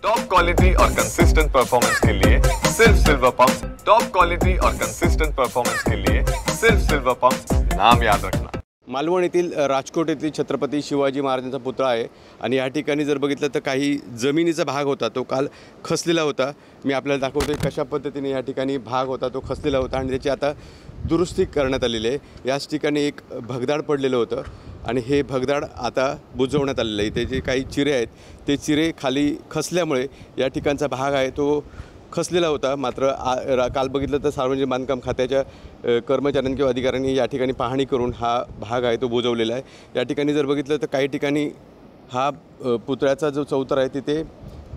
Top quality और consistent performance के लिए सिर्फ सिल्वर पंप्स। टॉप क्वालिटी और कंसिस्टेंट परफॉर्मेंस के लिए सिर्फ सिल्वर पंप्स, नाम याद रखना। मालवण येथील राजकोट येथील छत्रपती शिवाजी महाराजांचा पुतळा आहे आणि या ठिकाणी जर बघितलं तर काही जमिनीचा भाग होता तो काल खचलेला होता। मी आपल्याला दाखवतोय कशा पद्धतीने या ठिकाणी भाग होता तो खचलेला होता आणि त्याची आता दुरुस्ती करण्यात आलेली आहे। याच ठिकाणी एक भगदाड पडलेलं होतं आणि हे भगदाड आता बुजवण्यात आलेलं आहे। ते जे काही चिरे आहेत ते चिरे खाली खचल्यामुळे या ठिकाणचा भाग आहे तो खचलेला होता। मात्र काल बघितलं तर सार्वजनिक बांधकाम खात्याच्या कर्मचाऱ्यांनी किंवा अधिकाऱ्यांनी या ठिकाणी पाहणी करून हा भाग आहे तो बुजवलेला आहे। या ठिकाणी जर बघितलं तर काही ठिकाणी हा पुतळ्याचा जो चौतर आहे तिथे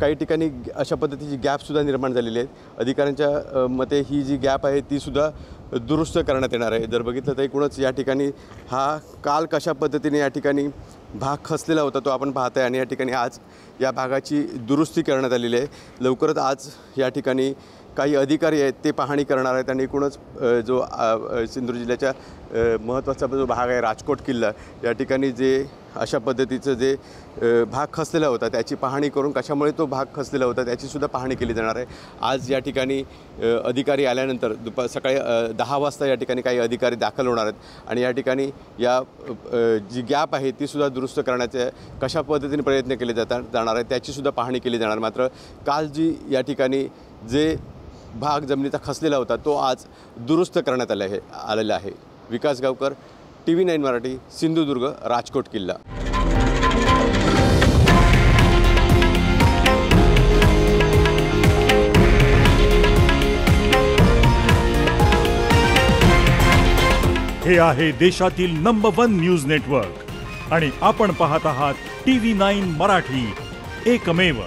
काही ठिकाणी अशा पद्धतीची गॅपसुद्धा निर्माण झालेली आहेत। अधिकाऱ्यांच्या मते ही जी गॅप आहे तीसुद्धा दुरुस्त करण्यात येणार आहे। जर बघितलं तर एकूणच या ठिकाणी हा काल कशा पद्धतीने या ठिकाणी भाग खचलेला होता तो आपण पाहताय आणि या ठिकाणी आज या भागाची दुरुस्ती करण्यात आलेली आहे। लवकरच आज या ठिकाणी काही अधिकारी आहेत ते पाहणी करणार आहेत आणि एकूणच जो सिंधुदुर्ग जिल्ह्याच्या महत्त्वाचा जो भाग आहे राजकोट किल्ला या ठिकाणी जे अशा पद्धतीचं जे भाग खचलेला होता त्याची पाहणी करून कशामुळे तो भाग खचलेला होता त्याचीसुद्धा पाहणी केली जाणार आहे। आज या ठिकाणी अधिकारी आल्यानंतर सकाळी 10 वाजता या ठिकाणी काही अधिकारी दाखल होणार आहेत आणि या ठिकाणी या जी गॅप आहे तीसुद्धा दुरुस्त करण्याचे कशा पद्धतीने प्रयत्न केले जाणार आहेत त्याचीसुद्धा पाहणी केली जाणार। मात्र काल जी या ठिकाणी जे भाग जमिनीचा खचलेला होता तो आज दुरुस्त करण्यात आलेला आहे। विकास गावकर, TV9 मराठी, सिंधुदुर्ग, राजकोट किल्ला। हे आहे देशातील नंबर 1 न्यूज नेटवर्क आणि आपण पाहत आहात TV9 मराठी, एकमेव।